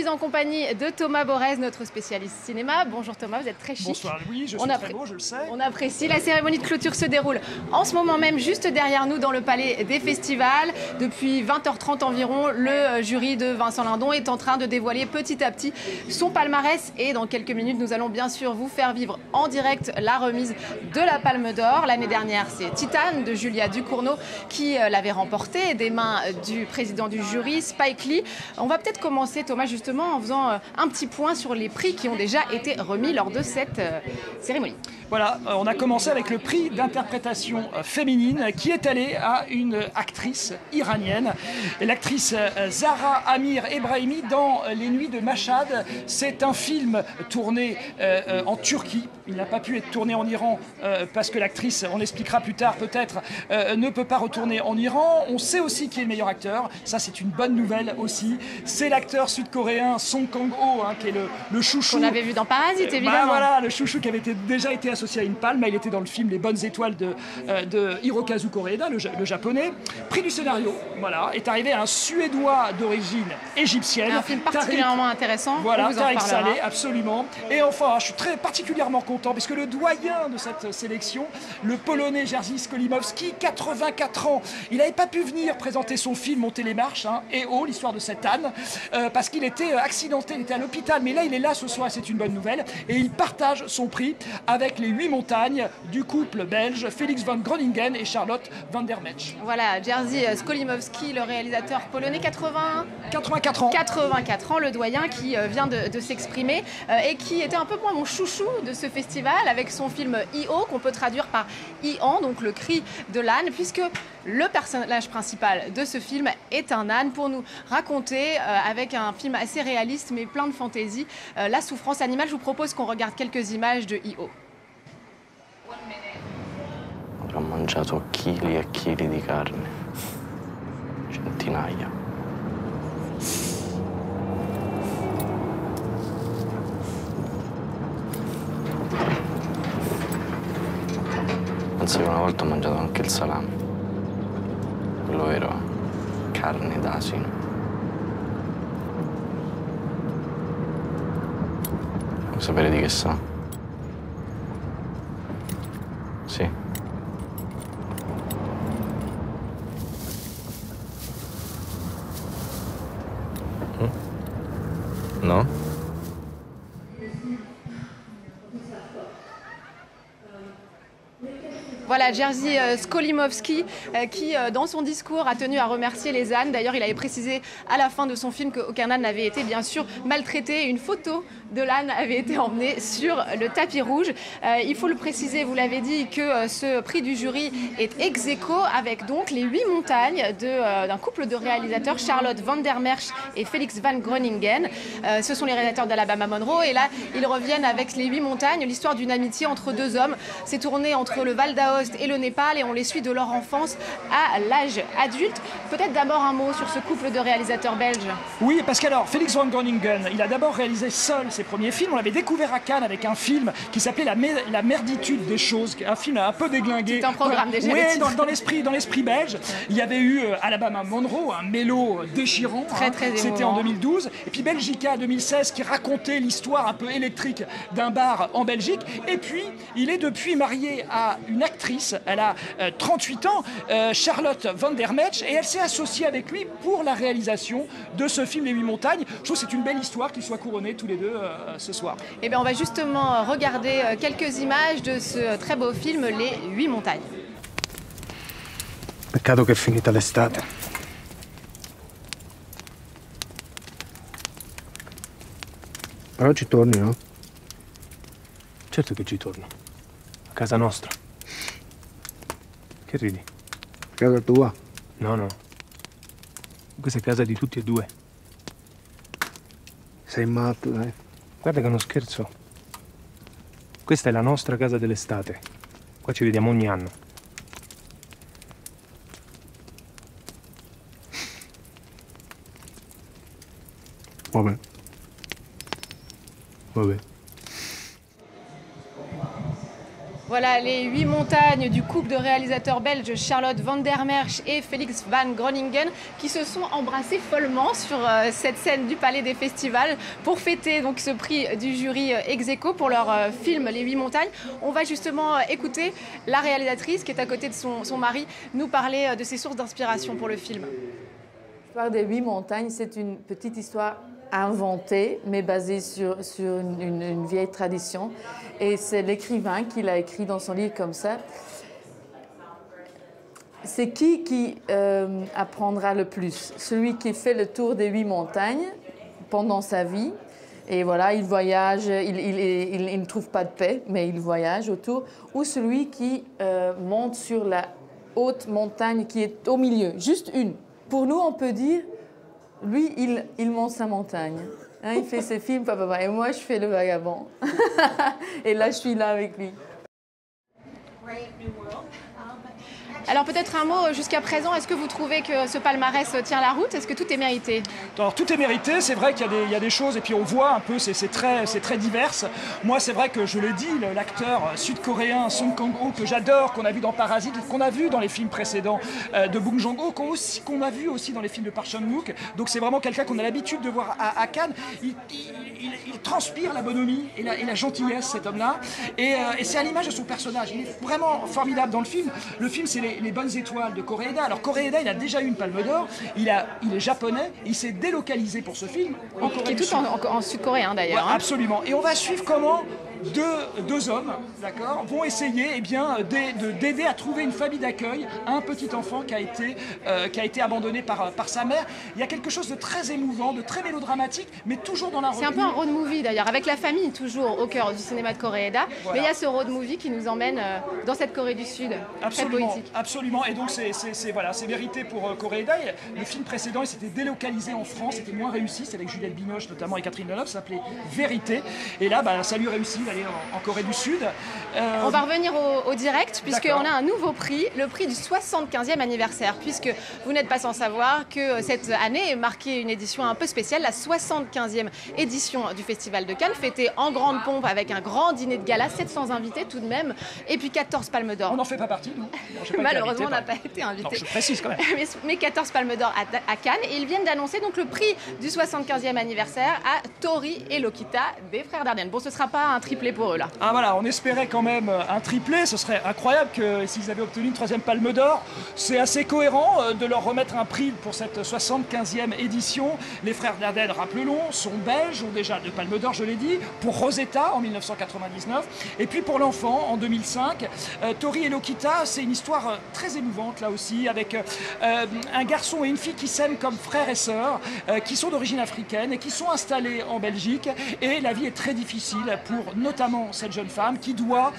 suis en compagnie de Thomas Borez, notre spécialiste cinéma. Bonjour Thomas, vous êtes très chic. Bonsoir Louis, je suis très beau, je le sais. On apprécie. La cérémonie de clôture se déroule en ce moment même juste derrière nous dans le palais des festivals. Depuis 20h30 environ, le jury de Vincent Lindon est en train de dévoiler petit à petit son palmarès. Et dans quelques minutes, nous allons bien sûr vous faire vivre en direct la remise de la Palme d'Or. L'année dernière, c'est Titane de Julia Ducournau qui l'avait remporté des mains du président du jury, Spike Lee. On va peut-être commencer, Thomas, justement, en faisant un petit point sur les prix qui ont déjà été remis lors de cette cérémonie. Voilà, on a commencé avec le prix d'interprétation féminine qui est allé à une actrice iranienne, l'actrice Zahra Amir Ebrahimi dans Les Nuits de Mashhad. C'est un film tourné en Turquie. Il n'a pas pu être tourné en Iran parce que l'actrice, on l'expliquera plus tard peut-être, ne peut pas retourner en Iran. On sait aussi qui est le meilleur acteur. Ça, c'est une bonne nouvelle aussi. C'est l'acteur sud-coréen Song Kang-ho, qui est le chouchou. Qu'on avait vu dans Parasite, évidemment. Voilà, le chouchou qui avait déjà été associé à une palme. Il était dans le film Les Bonnes Étoiles de Hirokazu Koreeda, le japonais. Prix du scénario, voilà, est arrivé à un Suédois d'origine égyptienne. Un film particulièrement intéressant. Voilà, Tariq Saleh, absolument. Et enfin, je suis très particulièrement content puisque le doyen de cette sélection, le Polonais Jerzy Skolimowski, 84 ans, il n'avait pas pu venir présenter son film Monter les marches, EO, l'histoire de cet âne, parce qu'il était accidenté, il était à l'hôpital, mais là il est là ce soir, c'est une bonne nouvelle, et il partage son prix avec les 8 montagnes du couple belge Felix van Groningen et Charlotte van der Metsch. Voilà, Jerzy Skolimowski, le réalisateur polonais, 84 ans. 84 ans, le doyen qui vient de s'exprimer et qui était un peu moins mon chouchou de ce festival avec son film I.O. qu'on peut traduire par Ian, donc le cri de l'âne, puisque le personnage principal de ce film est un âne pour nous raconter, avec un film assez réaliste mais plein de fantaisie, la souffrance animale. Je vous propose qu'on regarde quelques images de I.O. Avrò mangiato chili e chili di carne, centinaia. Penso che una volta ho mangiato anche il salame. Quello vero, carne d'asino. Vuoi sapere di che sa? Sì. No? Voilà, Jerzy Skolimowski qui, dans son discours, a tenu à remercier les ânes. D'ailleurs, il avait précisé à la fin de son film qu'aucun âne n'avait été, bien sûr, maltraité. Une photo de l'âne avait été emmenée sur le tapis rouge. Il faut le préciser, vous l'avez dit, que ce prix du jury est ex aequo avec donc les 8 montagnes d'un couple de réalisateurs, Charlotte van der Metsch et Felix van Groningen. Ce sont les réalisateurs d'Alabama Monroe. Et là, ils reviennent avec les 8 montagnes, l'histoire d'une amitié entre deux hommes. C'est tourné entre le Val d'Aoste et le Népal et on les suit de leur enfance à l'âge adulte. Peut-être d'abord un mot sur ce couple de réalisateurs belges. Oui, parce qu'alors, Felix van Groningen, il a d'abord réalisé seul ses premiers films. On l'avait découvert à Cannes avec un film qui s'appelait La merditude des choses, un film un peu déglingué. C'est un programme déjà. Oui, dans l'esprit belge. Il y avait eu Alabama Monroe, un mélo déchirant. Très émouvant. C'était en 2012. Et puis Belgica 2016 qui racontait l'histoire un peu électrique d'un bar en Belgique. Et puis, il est depuis marié à une actrice. Elle a 38 ans, Charlotte van der Metsch, et elle s'est associée avec lui pour la réalisation de ce film Les 8 montagnes. Je trouve que c'est une belle histoire qu'ils soient couronnés tous les deux ce soir. Eh bien, on va justement regarder quelques images de ce très beau film Les 8 montagnes. Peccato che è finita l'estate. Però ci torni, no? Certo che ci torno. A casa nostra. Che ridi? Casa tua. No, no. Questa è casa di tutti e due. Sei matto, dai. Guarda che è uno scherzo. Questa è la nostra casa dell'estate. Qua ci vediamo ogni anno. Vabbè. Voilà les 8 montagnes du couple de réalisateurs belges Charlotte van der Merch et Félix van Groningen qui se sont embrassés follement sur cette scène du Palais des Festivals pour fêter donc ce prix du jury ex aequo pour leur film Les 8 montagnes. On va justement écouter la réalisatrice qui est à côté de son mari nous parler de ses sources d'inspiration pour le film. L'histoire des 8 montagnes, c'est une petite histoire inventée, mais basée sur une vieille tradition. Et c'est l'écrivain qui l'a écrit dans son livre comme ça. C'est qui apprendra le plus? Celui qui fait le tour des 8 montagnes pendant sa vie. Et voilà, il voyage, il ne trouve pas de paix, mais il voyage autour. Ou celui qui monte sur la haute montagne qui est au milieu, juste une. Pour nous, on peut dire, lui, il monte sa montagne. Hein, il fait ses films, papa, et moi, je fais le vagabond. Et là, je suis là avec lui. Alors peut-être un mot jusqu'à présent, est-ce que vous trouvez que ce palmarès tient la route? Est-ce que tout est mérité? Alors tout est mérité, c'est vrai qu'il y a des choses et puis on voit un peu, c'est très divers. Moi c'est vrai que je le dis, l'acteur sud-coréen Song Kang-ho que j'adore, qu'on a vu dans Parasite, qu'on a vu dans les films précédents de Bong Joon-ho, qu'on a vu aussi dans les films de Park Chan-wook. Donc c'est vraiment quelqu'un qu'on a l'habitude de voir à Cannes. Il transpire la bonhomie et la gentillesse, cet homme-là. Et c'est à l'image de son personnage. Il est vraiment formidable dans le film. Le film, c'est les bonnes étoiles de Koreeda. Alors Koreeda, il a déjà eu une Palme d'Or. Il est japonais. Il s'est délocalisé pour ce film. Qui est tout en sud-coréen d'ailleurs. Ouais, absolument. Et on va suivre comment deux hommes, d'accord, vont essayer d'aider à trouver une famille d'accueil à un petit enfant qui a été abandonné par sa mère. Il y a quelque chose de très émouvant, de très mélodramatique, mais toujours dans la C'est un peu un road movie d'ailleurs, avec la famille toujours au cœur du cinéma de Koreeda. Voilà. Mais il y a ce road movie qui nous emmène dans cette Corée du Sud, absolument, très poétique. Absolument, et donc c'est vérité pour Koreeda. Le film précédent, il s'était délocalisé en France, c'était moins réussi, c'est avec Juliette Binoche notamment et Catherine Deneuve, ça s'appelait Vérité. Et là, ça lui réussit d'aller en Corée du Sud. On va revenir au direct, puisqu'on a un nouveau prix, le prix du 75e anniversaire, puisque vous n'êtes pas sans savoir que cette année est marquée une édition un peu spéciale, la 75e édition du Festival de Cannes, fêtée en grande pompe avec un grand dîner de gala, 700 invités tout de même, et puis 14 palmes d'or. On n'en fait pas partie, non? Malheureusement, on n'a pas été invité. Je précise quand même. Mais 14 palmes d'or à Cannes, et ils viennent d'annoncer donc le prix du 75e anniversaire à Tori et Lokita des Frères Dardenne. Bon, ce ne sera pas un triplé pour eux là. Ah voilà, on espérait quand même un triplé, ce serait incroyable que s'ils avaient obtenu une 3e Palme d'Or. C'est assez cohérent de leur remettre un prix pour cette 75e édition. Les Frères Dardenne, rappelons-le, sont belges, ont déjà 2 Palmes d'Or, je l'ai dit, pour Rosetta en 1999, et puis pour l'enfant en 2005. Tori et Lokita, c'est une histoire très émouvante là aussi, avec un garçon et une fille qui s'aiment comme frères et sœurs, qui sont d'origine africaine et qui sont installés en Belgique, et la vie est très difficile pour notamment cette jeune femme qui doit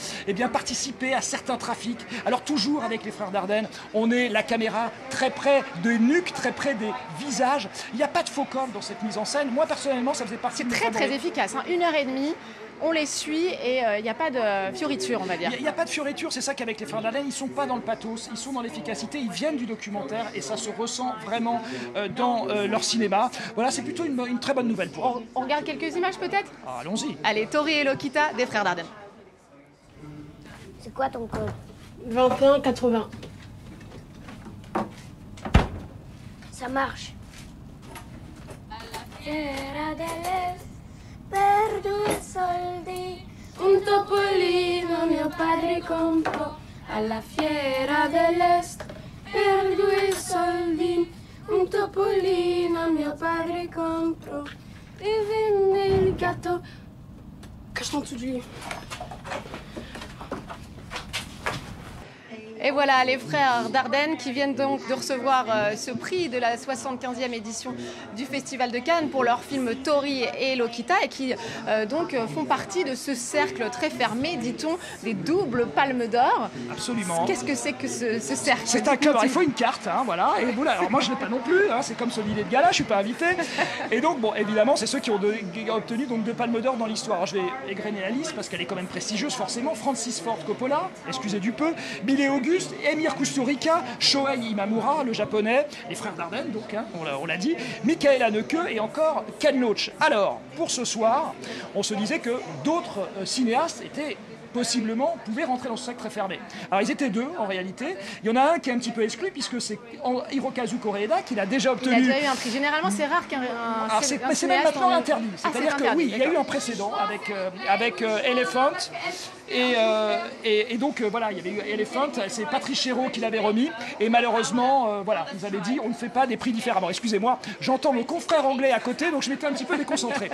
participer à certains trafics. Alors toujours avec les Frères Dardenne, on est la caméra très près des nuques, très près des visages. Il n'y a pas de faux col dans cette mise en scène. Moi personnellement, ça faisait partie de mes favoris. C'est très efficace, hein. 1h30. On les suit et il n'y a pas de fioriture, on va dire. Il n'y a pas de fioriture, c'est ça qu'avec les Frères Dardenne, ils ne sont pas dans le pathos, ils sont dans l'efficacité, ils viennent du documentaire et ça se ressent vraiment dans leur cinéma. Voilà, c'est plutôt une très bonne nouvelle pour eux. On regarde quelques images peut-être? Allons-y. Allez, Tori et Lokita des Frères Dardenne. C'est quoi ton code? 21,80. Ça marche. Per 2 soldi Un topolino mio padre comprò alla fiera dell'est. Per 2 soldi un topolino mio padre comprò e venne il gatto. Cache-toi en dessous du lit. Et voilà, les Frères Dardenne qui viennent donc de recevoir ce prix de la 75e édition du Festival de Cannes pour leur film Tori et Lokita et qui donc font partie de ce cercle très fermé, dit-on, des doubles palmes d'or. Absolument. Qu'est-ce que c'est que ce cercle? C'est un club, il faut une carte, hein, voilà. Et voilà, alors moi je ne l'ai pas non plus, hein, c'est comme ce dîner de gala, je ne suis pas invité. Et donc, bon, évidemment, c'est ceux qui ont obtenu donc 2 palmes d'or dans l'histoire. Je vais égrener la liste parce qu'elle est quand même prestigieuse, forcément. Francis Ford Coppola, excusez du peu, Billy Auguste, Auguste, Emir Kusturica, Shohei Imamura, le japonais, les frères Dardenne, donc, hein, on l'a dit, Michael Haneke et encore Ken Loach. Alors, pour ce soir, on se disait que d'autres cinéastes pouvaient rentrer dans ce cercle très fermé. Alors ils étaient deux en réalité. Il y en a un qui est un petit peu exclu puisque c'est Hirokazu Koreeda qui l'a déjà obtenu. Il a déjà eu un prix. Généralement c'est rare qu'un c'est même maintenant interdit. C'est-à-dire que oui, il y a eu un précédent avec Elephant. Et donc voilà, il y avait eu Elephant, c'est Patrice Chéreau qui l'avait remis. Et malheureusement, voilà, ils avaient dit on ne fait pas des prix différemment. Excusez-moi, j'entends mon confrère anglais à côté, donc je m'étais un petit peu déconcentré.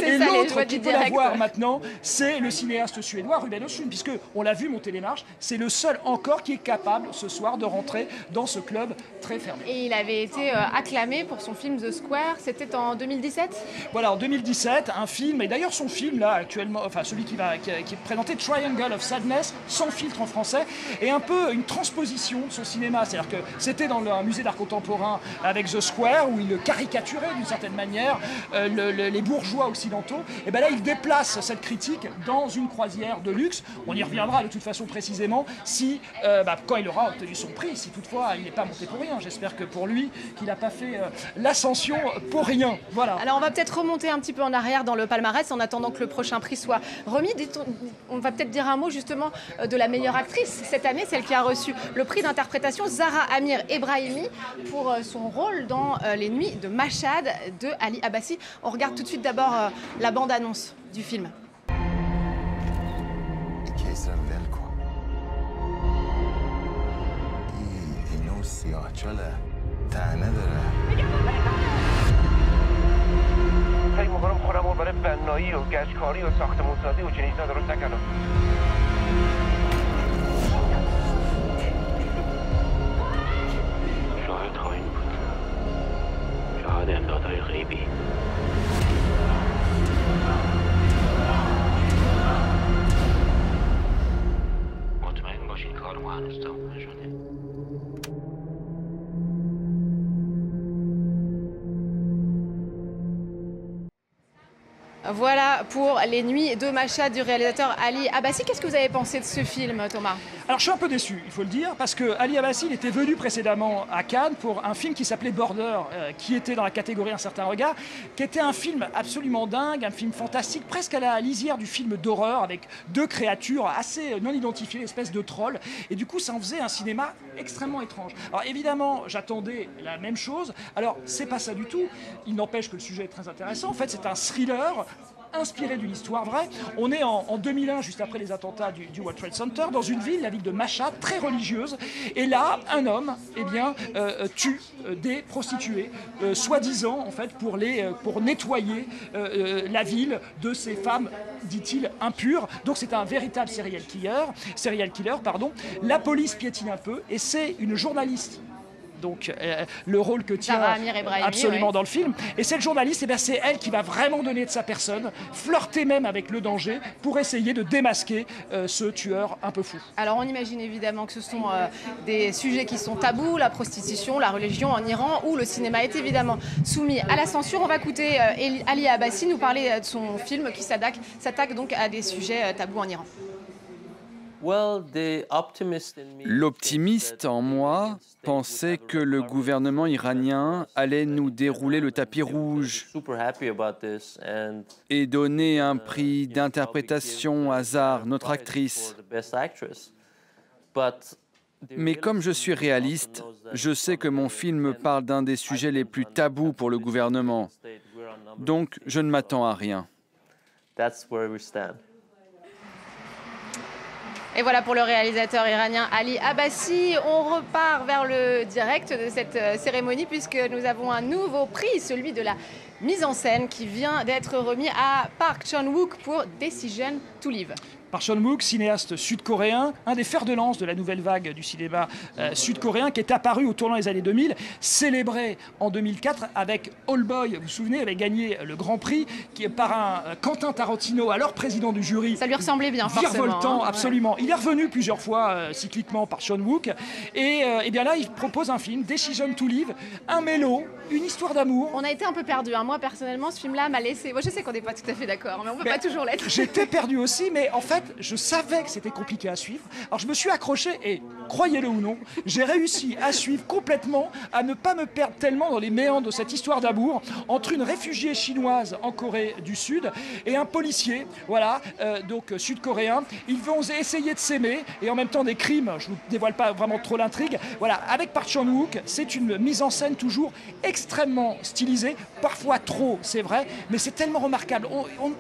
Et l'autre qui peut l'avoir maintenant, c'est le cinéaste suédois Ruben Östlund, puisque on l'a vu monter les marches, c'est le seul encore qui est capable ce soir de rentrer dans ce club très fermé. Et il avait été acclamé pour son film The Square, c'était en 2017 ? Voilà, en 2017, un film, et d'ailleurs son film là actuellement, enfin celui qui est présenté, Triangle of Sadness, sans filtre en français, est un peu une transposition de son cinéma, c'est-à-dire que c'était dans un musée d'art contemporain avec The Square, où il caricaturait d'une certaine manière les bourgeois occidentaux, et bien là il déplace cette critique dans une croisière de luxe. On y reviendra de toute façon précisément si, quand il aura obtenu son prix, si toutefois il n'est pas monté pour rien. J'espère que pour lui, qu'il n'a pas fait l'ascension pour rien. Voilà. Alors on va peut-être remonter un petit peu en arrière dans le palmarès en attendant que le prochain prix soit remis. On va peut-être dire un mot justement de la meilleure actrice cette année, celle qui a reçu le prix d'interprétation, Zahra Amir Ebrahimi, pour son rôle dans Les Nuits de Mashhad de Ali Abbasi. On regarde tout de suite d'abord la bande-annonce du film. فکر می‌کنم خودم رو برای بنایی و گچکاری و ساختمان‌سازی و چنین چیزا درست نکردم. شاهد خواهیم بود. شاهد امدادهای غیبی. مطمئن باشین کار ما هنوز تموم نشده. Voilà pour Les Nuits de Mashhad du réalisateur Ali Abbasi. Qu'est-ce que vous avez pensé de ce film, Thomas ? Alors je suis un peu déçu, il faut le dire, parce que Ali Abbasi il était venu précédemment à Cannes pour un film qui s'appelait Border, qui était dans la catégorie Un certain regard, qui était un film absolument dingue, un film fantastique, presque à la lisière du film d'horreur, avec deux créatures assez non identifiées, espèces de trolls, et du coup ça en faisait un cinéma extrêmement étrange. Alors évidemment, j'attendais la même chose, alors c'est pas ça du tout, il n'empêche que le sujet est très intéressant, en fait c'est un thriller inspiré d'une histoire vraie. On est en 2001, juste après les attentats du World Trade Center, dans une ville, la ville de Mashhad, très religieuse. Et là, un homme tue des prostituées, soi-disant, en fait, pour nettoyer la ville de ces femmes, dit-il, impures. Donc c'est un véritable serial killer. La police piétine un peu, et c'est une journaliste. Donc le rôle que tient absolument dans le film. Et cette journaliste, c'est elle qui va vraiment donner de sa personne, flirter même avec le danger pour essayer de démasquer ce tueur un peu fou. Alors on imagine évidemment que ce sont des sujets qui sont tabous, la prostitution, la religion en Iran, où le cinéma est évidemment soumis à la censure. On va écouter Ali Abbasi nous parler de son film qui s'attaque donc à des sujets tabous en Iran. L'optimiste en moi pensait que le gouvernement iranien allait nous dérouler le tapis rouge et donner un prix d'interprétation à Zahra, notre actrice. Mais comme je suis réaliste, je sais que mon film parle d'un des sujets les plus tabous pour le gouvernement. Donc, je ne m'attends à rien. Et voilà pour le réalisateur iranien Ali Abbasi. On repart vers le direct de cette cérémonie puisque nous avons un nouveau prix, celui de la mise en scène qui vient d'être remis à Park Chan-wook pour Decision to Live. Park Chan-wook, cinéaste sud-coréen, un des fers de lance de la nouvelle vague du cinéma sud-coréen qui est apparu au tournant des années 2000, célébré en 2004 avec All Boy, vous vous souvenez, avait gagné le Grand Prix qui est par un Quentin Tarantino, alors président du jury. Ça lui ressemblait bien, forcément. Virevoltant, absolument. Ouais. Il est revenu plusieurs fois cycliquement par Chan-wook et bien là il propose un film, Decision to Live, un mélo, une histoire d'amour. On a été un peu perdus. Moi moi personnellement, ce film-là m'a laissé... Moi, je sais qu'on n'est pas tout à fait d'accord, mais on ne peut pas toujours l'être. J'étais perdu aussi, mais en fait, je savais que c'était compliqué à suivre. Alors je me suis accroché et, croyez-le ou non, j'ai réussi à suivre complètement, à ne pas me perdre tellement dans les méandres de cette histoire d'amour entre une réfugiée chinoise en Corée du Sud et un policier, voilà, donc sud-coréen. Ils vont essayer de s'aimer et en même temps des crimes, je ne vous dévoile pas vraiment trop l'intrigue. Voilà, avec Park Chan-wook, c'est une mise en scène toujours extrêmement stylisée, parfois trop, c'est vrai, mais c'est tellement remarquable.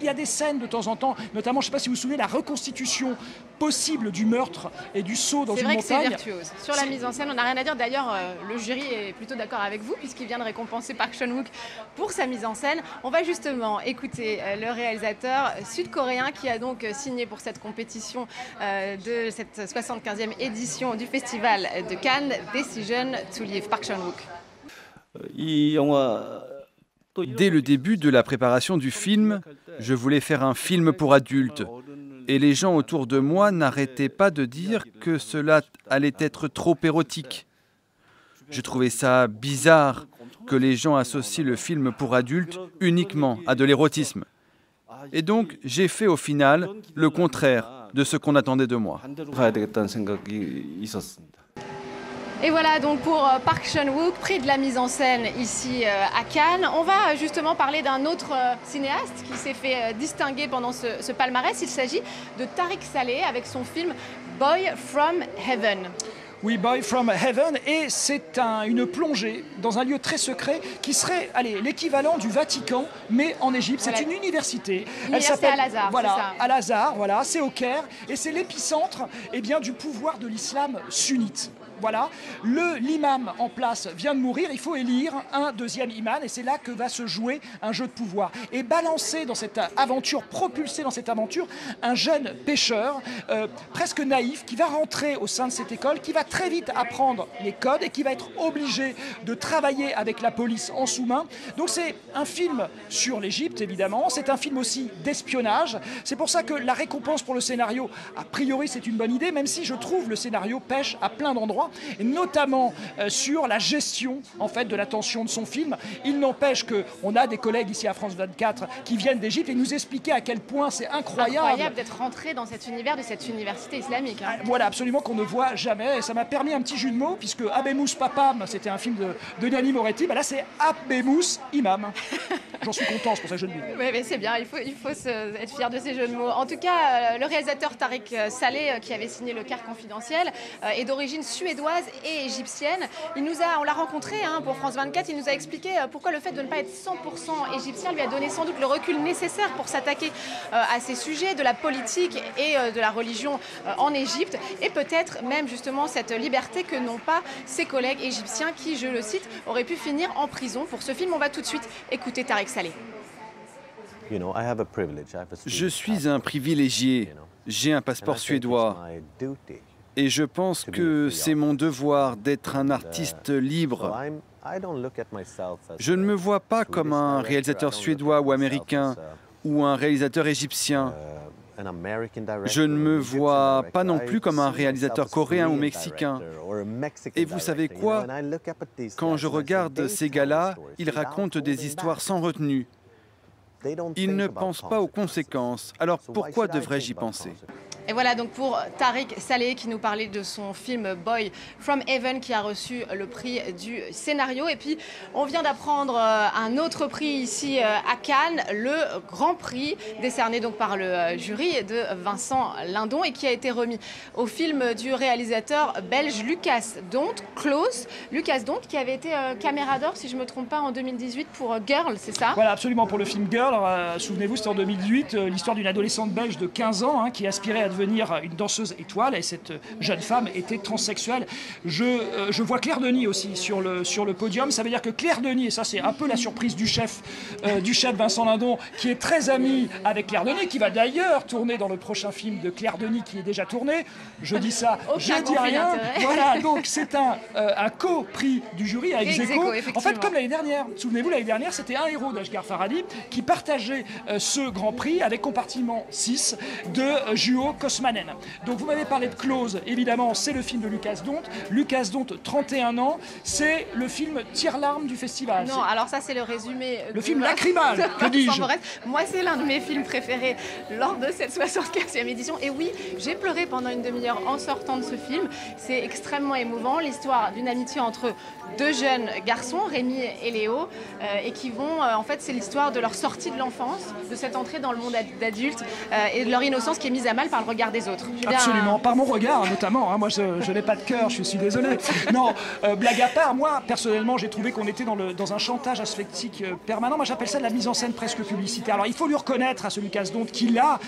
Il y a des scènes de temps en temps, notamment, je ne sais pas si vous vous souvenez, la reconstitution possible du meurtre et du saut dans une montagne. C'est vrai que c'est virtuose. Sur la mise en scène, on n'a rien à dire. D'ailleurs, le jury est plutôt d'accord avec vous, puisqu'il vient de récompenser Park Chan-wook pour sa mise en scène. On va justement écouter le réalisateur sud-coréen qui a donc signé pour cette compétition de cette 75e édition du Festival de Cannes, Decision to Live. Park Chan-wook. Dès le début de la préparation du film, je voulais faire un film pour adultes. Et les gens autour de moi n'arrêtaient pas de dire que cela allait être trop érotique. Je trouvais ça bizarre que les gens associent le film pour adultes uniquement à de l'érotisme. Et donc, j'ai fait au final le contraire de ce qu'on attendait de moi. Et voilà donc pour Park Chan-wook, prix de la mise en scène ici à Cannes. On va justement parler d'un autre cinéaste qui s'est fait distinguer pendant ce palmarès. Il s'agit de Tariq Saleh avec son film Boy from Heaven. Oui, Boy from Heaven, et c'est une plongée dans un lieu très secret qui serait, l'équivalent du Vatican, mais en Égypte. C'est une université. Elle s'appelle Al-Azhar. Voilà, Al-Azhar, voilà, c'est au Caire, et c'est l'épicentre du pouvoir de l'islam sunnite. Voilà, l'imam en place vient de mourir, il faut élire un deuxième imam et c'est là que va se jouer un jeu de pouvoir. Et balancer dans cette aventure, propulser dans cette aventure, un jeune pêcheur presque naïf qui va rentrer au sein de cette école, qui va très vite apprendre les codes et qui va être obligé de travailler avec la police en sous-main. Donc c'est un film sur l'Égypte évidemment, c'est un film aussi d'espionnage. C'est pour ça que la récompense pour le scénario, a priori c'est une bonne idée, même si je trouve le scénario pêche à plein d'endroits. Et notamment sur la gestion en fait de l'attention de son film. Il n'empêche qu'on a des collègues ici à France 24 qui viennent d'Égypte et nous expliquer à quel point c'est incroyable d'être rentré dans cet univers de cette université islamique. Hein. Voilà, absolument, qu'on ne voit jamais. Et ça m'a permis un petit jeu de mots, puisque Abemous Papam, c'était un film de Nanni Moretti. Là, c'est Abemous Imam. J'en suis content, c'est pour ça que je le dis. Oui, mais c'est bien, il faut être fier de ces jeux de mots. En tout cas, le réalisateur Tariq Saleh, qui avait signé Le Caire confidentiel, est d'origine suédoise et égyptienne. On l'a rencontré pour France 24, il nous a expliqué pourquoi le fait de ne pas être 100% égyptien lui a donné sans doute le recul nécessaire pour s'attaquer à ces sujets de la politique et de la religion en Égypte, et peut-être même justement cette liberté que n'ont pas ses collègues égyptiens qui, je le cite, auraient pu finir en prison pour ce film. On va tout de suite écouter Tariq Saleh. Je suis un privilégié, j'ai un passeport suédois. Et je pense que c'est mon devoir d'être un artiste libre. Je ne me vois pas comme un réalisateur suédois ou américain ou un réalisateur égyptien. Je ne me vois pas non plus comme un réalisateur coréen ou mexicain. Et vous savez quoi? Quand je regarde ces gars-là, ils racontent des histoires sans retenue. Ils ne pensent pas aux conséquences. Alors pourquoi devrais-je y penser ? Et voilà donc pour Tariq Saleh qui nous parlait de son film Boy from Heaven qui a reçu le prix du scénario. Et puis on vient d'apprendre un autre prix ici à Cannes, le Grand Prix décerné donc par le jury de Vincent Lindon et qui a été remis au film du réalisateur belge Lucas Dont, Close. Lucas Dont qui avait été Caméra d'Or, si je ne me trompe pas, en 2018 pour Girl, c'est ça? Voilà, absolument, pour le film Girl. Souvenez-vous, c'était en 2018, l'histoire d'une adolescente belge de 15 ans qui aspirait à devenir une danseuse étoile, et cette jeune femme était transsexuelle. Je vois Claire Denis aussi sur le podium. Ça veut dire que Claire Denis, et ça c'est un peu la surprise du chef Vincent Lindon, qui est très ami avec Claire Denis, qui va d'ailleurs tourner dans le prochain film de Claire Denis qui est déjà tourné. Je dis ça, je dis rien. Voilà, donc c'est un co-prix du jury avec Zeko. En fait, comme l'année dernière, souvenez-vous, l'année dernière, c'était Un héros d'Ashghar Farhadi qui partageait ce Grand Prix avec compartiment 6 de Juho Kosmanen. Donc vous m'avez parlé de Close, évidemment, c'est le film de Lucas Dont. Lucas Dont, 31 ans, c'est le film tire-larme du festival. Non, alors ça c'est le résumé. Le film lacrymal, que dis-je? Moi c'est l'un de mes films préférés lors de cette 75e édition. Et oui, j'ai pleuré pendant une demi-heure en sortant de ce film. C'est extrêmement émouvant, l'histoire d'une amitié entre deux jeunes garçons, Rémi et Léo, et qui vont, en fait c'est l'histoire de leur sortie de l'enfance, de cette entrée dans le monde d'adulte et de leur innocence qui est mise à mal par le regard des autres. Absolument, par mon regard notamment, hein. Moi je n'ai pas de cœur, je suis désolé. Non, blague à part, moi personnellement j'ai trouvé qu'on était dans un chantage asphyctique permanent. Moi j'appelle ça de la mise en scène presque publicitaire. Alors il faut lui reconnaître à ce Lucas Dont qu'il a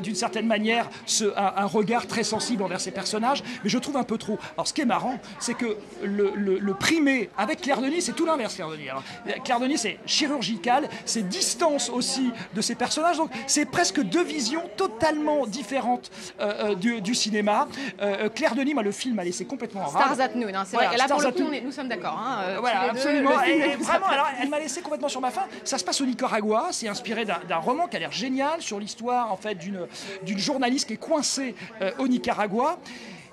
d'une certaine manière un regard très sensible envers ses personnages, mais je trouve un peu trop. Alors ce qui est marrant, c'est que le primé avec Claire Denis, c'est tout l'inverse. Claire Denis, alors, Claire Denis c'est chirurgical, c'est distance aussi de ses personnages, donc c'est presque deux visions totalement différentes du cinéma. Claire Denis, moi le film a laissé complètement rare. Stars at Noon, hein, c'est vrai. Et là pour le coup nous sommes d'accord. Hein, voilà, absolument. Et vraiment, alors, elle m'a laissé complètement sur ma faim. Ça se passe au Nicaragua, c'est inspiré d'un roman qui a l'air génial sur l'histoire en fait d'une journaliste qui est coincée au Nicaragua.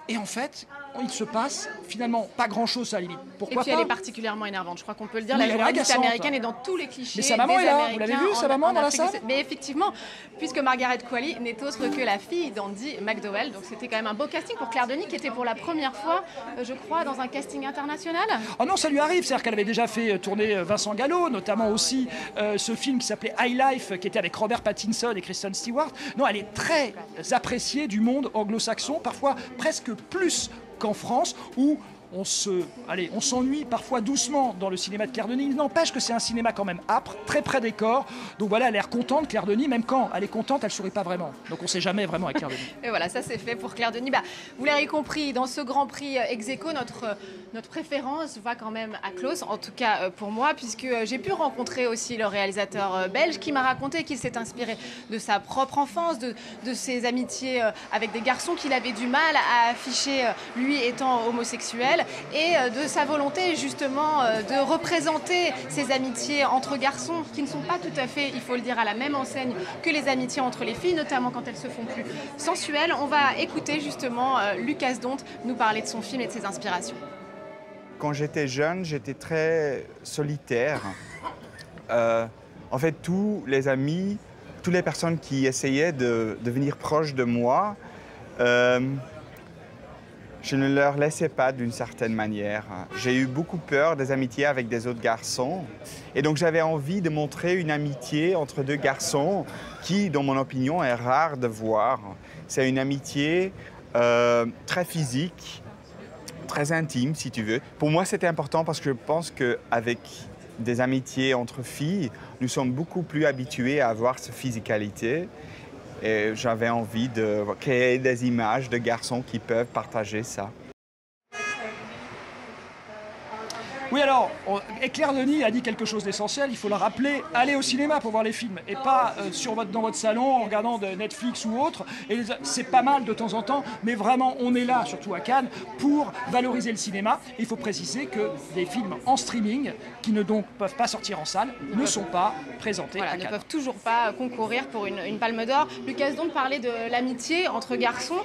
Et en fait, il se passe finalement pas grand-chose à la limite. Pourquoi et puis pas? elle est particulièrement énervante, je crois qu'on peut le dire. Oui, la journaliste américaine est dans tous les clichés. Mais sa maman est là, vous l'avez vu, sa maman dans la salle? Mais effectivement, puisque Margaret Qualley n'est autre que la fille d'Andy McDowell, donc c'était quand même un beau casting pour Claire Denis qui était pour la première fois, je crois, dans un casting international. Oh non, ça lui arrive, c'est-à-dire qu'elle avait déjà fait tourner Vincent Gallo, notamment aussi ce film qui s'appelait High Life, qui était avec Robert Pattinson et Kristen Stewart. Non, elle est très appréciée du monde anglo-saxon, parfois presque plus qu'en France, où on s'ennuie parfois doucement dans le cinéma de Claire Denis. Il n'empêche que c'est un cinéma quand même âpre, très près des corps. Donc voilà, elle a l'air contente, Claire Denis. Même quand elle est contente, elle ne sourit pas vraiment. Donc on ne sait jamais vraiment avec Claire Denis. Et voilà, ça c'est fait pour Claire Denis. Bah, vous l'avez compris, dans ce Grand Prix ex-aequo, notre préférence va quand même à Close, en tout cas pour moi, puisque j'ai pu rencontrer aussi le réalisateur belge qui m'a raconté qu'il s'est inspiré de sa propre enfance, de ses amitiés avec des garçons qu'il avait du mal à afficher, lui étant homosexuel. Et de sa volonté justement de représenter ces amitiés entre garçons qui ne sont pas tout à fait, il faut le dire, à la même enseigne que les amitiés entre les filles, notamment quand elles se font plus sensuelles. On va écouter justement Lucas Dont nous parler de son film et de ses inspirations. Quand j'étais jeune, j'étais très solitaire. En fait, tous les amis, toutes les personnes qui essayaient de devenir proches de moi, je ne leur laissais pas d'une certaine manière. J'ai eu beaucoup peur des amitiés avec des autres garçons. Et donc j'avais envie de montrer une amitié entre deux garçons qui, dans mon opinion, est rare de voir. C'est une amitié très physique, très intime, si tu veux. Pour moi, c'était important parce que je pense qu'avec des amitiés entre filles, nous sommes beaucoup plus habitués à avoir cette physicalité. Et j'avais envie de créer des images de garçons qui peuvent partager ça. Oui, alors, Claire Denis a dit quelque chose d'essentiel, il faut le rappeler, allez au cinéma pour voir les films, et pas dans votre salon en regardant de Netflix ou autre. Et c'est pas mal de temps en temps, mais vraiment, on est là, surtout à Cannes, pour valoriser le cinéma. Il faut préciser que des films en streaming, qui ne donc peuvent pas sortir en salle, ne sont pas présentés à Cannes. Ne peuvent toujours pas concourir pour une palme d'or. Lucas Dont parlait de l'amitié entre garçons.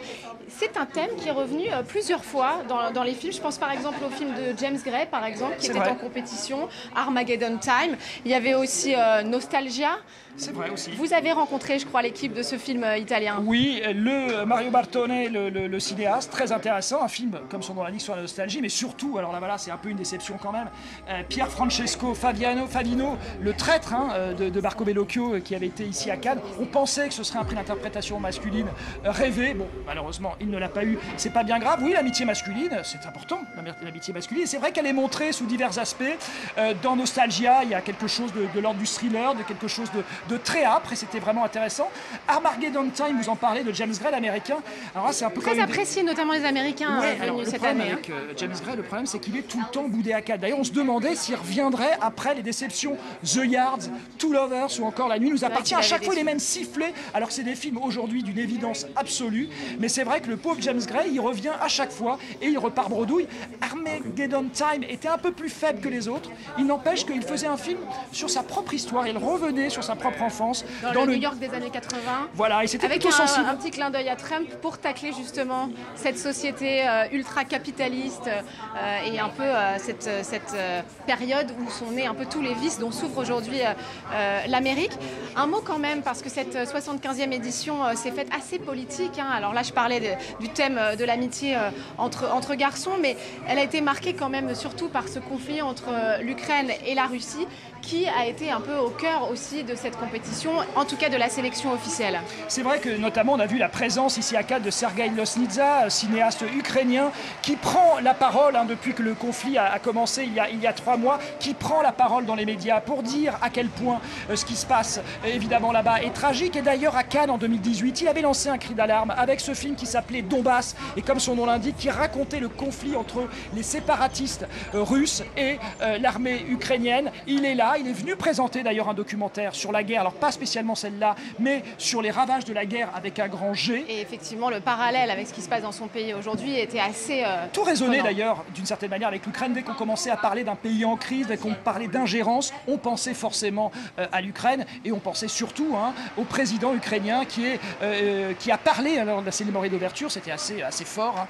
C'est un thème qui est revenu plusieurs fois dans les films. Je pense par exemple au film de James Gray, par exemple, qui était en compétition, Armageddon Time. Il y avait aussi Nostalgia. C'est vrai aussi. Vous avez rencontré, je crois, l'équipe de ce film italien. Oui, Mario Bartone, le cinéaste, très intéressant, un film, comme son nom l'indique, sur la nostalgie, mais surtout, alors là, voilà, c'est un peu une déception quand même, Pier Francesco Favino, le traître de Marco Bellocchio, qui avait été ici à Cannes. On pensait que ce serait un prix d'interprétation masculine rêvé. Bon, malheureusement, il ne l'a pas eu. C'est pas bien grave. Oui, l'amitié masculine, c'est important, l'amitié masculine. C'est vrai qu'elle est montrée sous divers aspects. Dans Nostalgia, il y a quelque chose de l'ordre du thriller, de quelque chose de très âpre, et c'était vraiment intéressant. Armageddon Time, vous en parlez, de James Gray, l'américain. Alors là, c'est un peu très apprécié, notamment les Américains venus cette année. Avec James Gray, le problème, c'est qu'il est tout le temps boudé à Cannes. D'ailleurs, on se demandait s'il reviendrait après les déceptions The Yards, Two Lovers ou encore La Nuit nous appartient. À chaque fois, il est même sifflé, alors que c'est des films aujourd'hui d'une évidence absolue. Mais c'est vrai que le pauvre James Gray, il revient à chaque fois et il repart bredouille. Armageddon Time était un peu plus faible que les autres. Il n'empêche qu'il faisait un film sur sa propre histoire. Il revenait sur sa propre propre enfance. Dans le New York des années 80. Voilà, et c'était avec plutôt sensible. un petit clin d'œil à Trump pour tacler justement cette société ultra-capitaliste et un peu cette période où sont nés un peu tous les vices dont souffre aujourd'hui l'Amérique. Un mot quand même, parce que cette 75e édition s'est faite assez politique. Alors là, je parlais du thème de l'amitié entre garçons, mais elle a été marquée quand même surtout par ce conflit entre l'Ukraine et la Russie, qui a été un peu au cœur aussi de cette compétition, en tout cas de la sélection officielle. C'est vrai que notamment on a vu la présence ici à Cannes de Sergueï Losnitsa, cinéaste ukrainien, qui prend la parole depuis que le conflit a commencé il y a 3 mois, qui prend la parole dans les médias pour dire à quel point ce qui se passe évidemment là-bas est tragique. Et d'ailleurs à Cannes en 2018, il avait lancé un cri d'alarme avec ce film qui s'appelait Donbass, et comme son nom l'indique, qui racontait le conflit entre les séparatistes russes et l'armée ukrainienne. Il est là. Il est venu présenter d'ailleurs un documentaire sur la guerre, alors pas spécialement celle-là, mais sur les ravages de la guerre avec un grand G. Et effectivement, le parallèle avec ce qui se passe dans son pays aujourd'hui était assez... Tout résonnait d'ailleurs, d'une certaine manière, avec l'Ukraine. Dès qu'on commençait à parler d'un pays en crise, dès qu'on parlait d'ingérence, on pensait forcément à l'Ukraine, et on pensait surtout au président ukrainien qui a parlé lors de la cérémonie d'ouverture, c'était assez fort,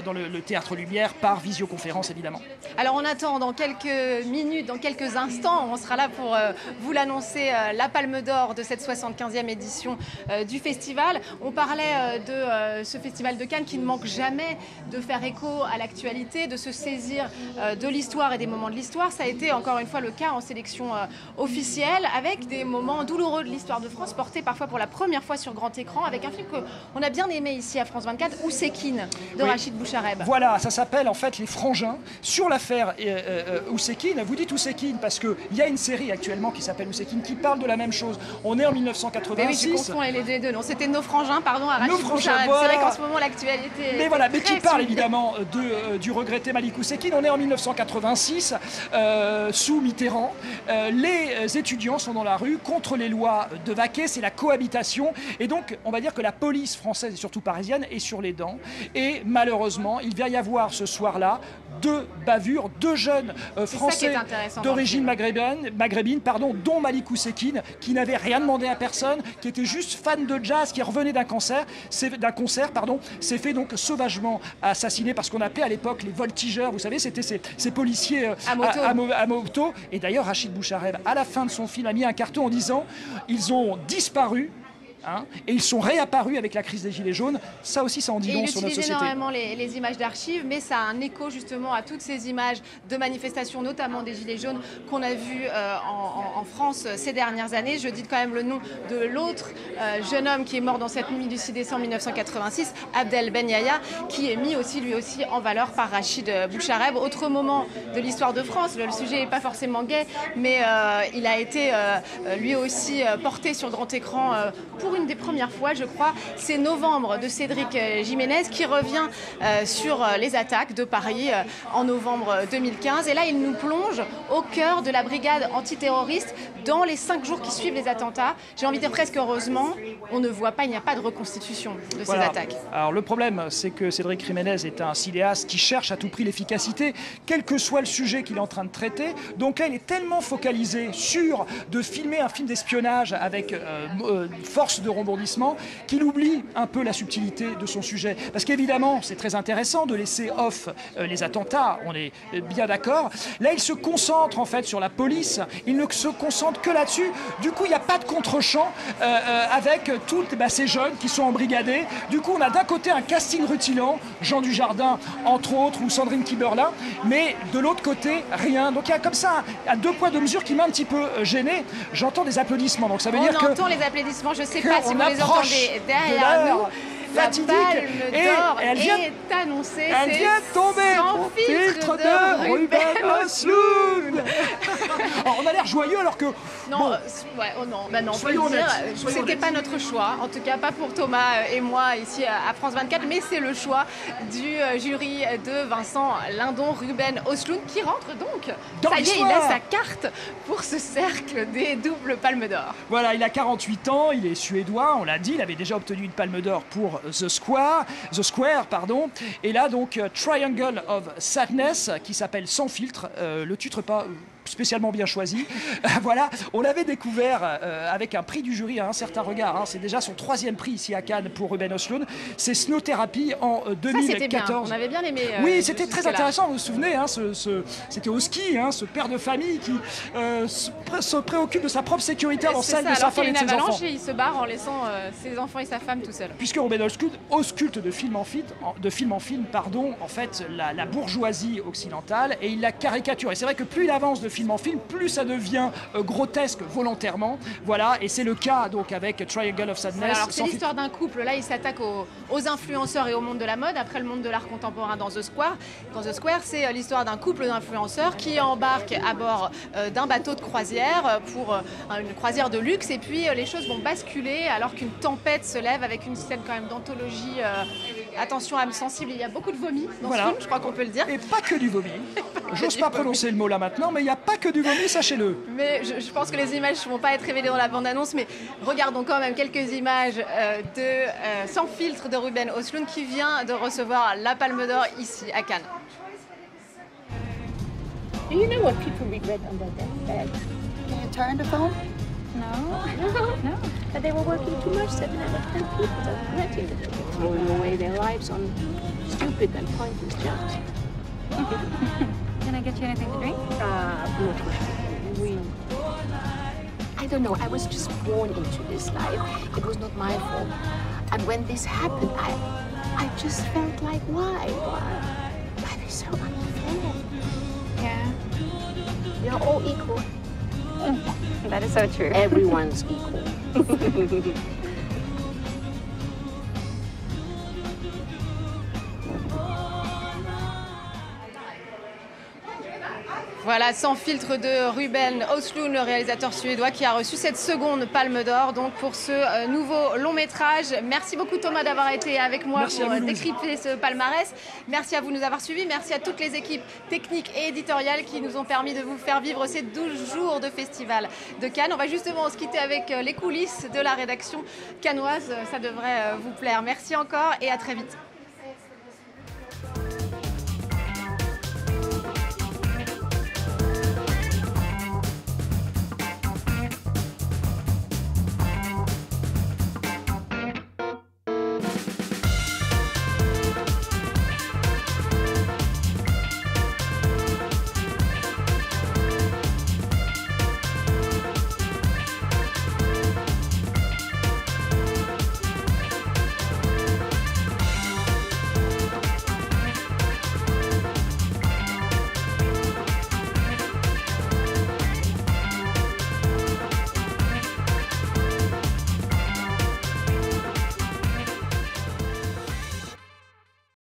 dans le Théâtre Lumière, par visioconférence évidemment. Alors on attend dans quelques minutes, dans quelques instants, on sera là pour vous l'annoncer, la Palme d'Or de cette 75e édition du festival. On parlait de ce festival de Cannes qui ne manque jamais de faire écho à l'actualité, de se saisir de l'histoire et des moments de l'histoire. Ça a été encore une fois le cas en sélection officielle, avec des moments douloureux de l'histoire de France, portés parfois pour la première fois sur grand écran, avec un film qu'on a bien aimé ici à France 24, Oussekine, de Rachid Bouchareb. Voilà, ça s'appelle en fait Les Frangins, sur l'affaire Oussekine. Vous dites Oussekine parce qu'il y a une série actuellement qui s'appelle Oussekine, qui parle de la même chose. On est en 1986. Mais oui, tu confonds les deux. Non, c'était Nos Frangins, pardon, à Rachid Bouchareb. Voilà. C'est vrai qu'en ce moment, l'actualité... Mais qui parle évidemment du regretté Malik Oussekine. On est en 1986, sous Mitterrand. Les étudiants sont dans la rue contre les lois de Vaquet, c'est la cohabitation. Et donc, on va dire que la police française, et surtout parisienne, est sur les dents. Et malheureusement, il va y avoir ce soir-là 2 bavures, 2 jeunes français d'origine maghrébine, dont Malik Oussekine, qui n'avait rien demandé à personne, qui était juste fan de jazz, qui revenait d'un concert, s'est fait donc sauvagement assassiner par ce qu'on appelait à l'époque les voltigeurs. Vous savez, c'était ces policiers à moto. Et d'ailleurs, Rachid Bouchareb, à la fin de son film, a mis un carton en disant « Ils ont disparu ». Et ils sont réapparus avec la crise des Gilets jaunes. Ça aussi, ça en dit long sur notre société. Il utilise énormément les images d'archives, mais ça a un écho justement à toutes ces images de manifestations, notamment des Gilets jaunes, qu'on a vues en France ces dernières années. Je dis quand même le nom de l'autre jeune homme qui est mort dans cette nuit du 6 décembre 1986, Abdel Ben Yahya, qui est mis aussi, lui aussi, en valeur par Rachid Bouchareb. Autre moment de l'histoire de France, le sujet n'est pas forcément gai, mais il a été lui aussi porté sur grand écran pour une des premières fois, je crois. C'est Novembre de Cédric Jiménez qui revient sur les attaques de Paris en novembre 2015. Et là, il nous plonge au cœur de la brigade antiterroriste dans les 5 jours qui suivent les attentats. J'ai envie de dire presque heureusement, on ne voit pas, il n'y a pas de reconstitution de ces attaques. Alors le problème, c'est que Cédric Jiménez est un cinéaste qui cherche à tout prix l'efficacité, quel que soit le sujet qu'il est en train de traiter. Donc là, il est tellement focalisé sur de filmer un film d'espionnage avec force de rebondissement qu'il oublie un peu la subtilité de son sujet. Parce qu'évidemment, c'est très intéressant de laisser off les attentats, on est bien d'accord. Là, il se concentre en fait sur la police, il ne se concentre que là-dessus. Du coup, il n'y a pas de contre-champ avec tous ces jeunes qui sont embrigadés. Du coup, on a d'un côté un casting rutilant, Jean Dujardin, entre autres, ou Sandrine Kiberlin, mais de l'autre côté, rien. Donc il y a comme ça un 2 poids 2 mesures qui m'a un petit peu gêné. J'entends des applaudissements, donc ça veut dire que... On entend les applaudismes, je ne sais pas si vous les entendez derrière nous. La Palme d'Or est annoncée. Elle vient de tomber. Sans filtre de Ruben Östlund. On a l'air joyeux alors que... Non, on peut le dire, c'était pas notre choix, en tout cas pas pour Thomas et moi ici à France 24, mais c'est le choix du jury de Vincent Lindon, Ruben Östlund, qui rentre donc. Ça y est, il a sa carte pour ce cercle des doubles Palmes d'Or. Voilà, il a 48 ans, il est suédois, on l'a dit, il avait déjà obtenu une Palme d'Or pour The Square, et là donc Triangle of Sadness, qui s'appelle Sans filtre, le titre pas spécialement bien choisi. Voilà, on l'avait découvert avec un prix du jury à un certain regard. Hein. C'est déjà son 3e prix ici à Cannes pour Ruben Östlund. C'est Snow Therapy en 2014. Ça, c'était bien. On avait bien aimé. Oui, c'était très intéressant. Vous vous souvenez, hein, c'était Oski, hein, ce père de famille qui se préoccupe de sa propre sécurité dans celle de sa femme et de ses enfants. Et il se barre en laissant ses enfants et sa femme tout seuls. Puisque Ruben Östlund ausculte de film en film, en fait, la bourgeoisie occidentale, et il la caricature. Et c'est vrai que plus il avance de film en film, plus ça devient grotesque volontairement. Voilà, et c'est le cas donc avec Triangle of Sadness. Voilà, alors c'est l'histoire d'un couple. Là, il s'attaque aux influenceurs et au monde de la mode, après le monde de l'art contemporain dans The Square. Dans The Square, c'est l'histoire d'un couple d'influenceurs qui embarque à bord d'un bateau de croisière pour une croisière de luxe, et puis les choses vont basculer alors qu'une tempête se lève avec une scène quand même d'anthologie. Attention, âme sensible, il y a beaucoup de vomi dans ce film, je crois qu'on peut le dire. Et pas que du vomi. J'ose pas prononcer le mot là maintenant, mais il n'y a pas que du vomi, sachez-le. Mais je pense que les images ne vont pas être révélées dans la bande-annonce, mais regardons quand même quelques images de Sans filtre de Ruben Östlund qui vient de recevoir la Palme d'Or ici à Cannes. Do you know what people regret on their deathbed? Can you turn the phone? No. But they were working too much, 7 out of 10 people are regretting that they were throwing away their lives on stupid and pointless jobs. Can I get you anything to drink? I don't know, I was just born into this life. It was not my fault. And when this happened, I just felt like, why? Life is so unfair. Yeah. We are all equal. That is so true. Everyone's equal. Voilà, Sans filtre de Ruben Östlund, le réalisateur suédois qui a reçu cette seconde Palme d'Or donc pour ce nouveau long métrage. Merci beaucoup Thomas d'avoir été avec moi pour décrypter ce palmarès. Merci à vous de nous avoir suivis. Merci à toutes les équipes techniques et éditoriales qui nous ont permis de vous faire vivre ces 12 jours de festival de Cannes. On va justement se quitter avec les coulisses de la rédaction cannoise. Ça devrait vous plaire. Merci encore et à très vite.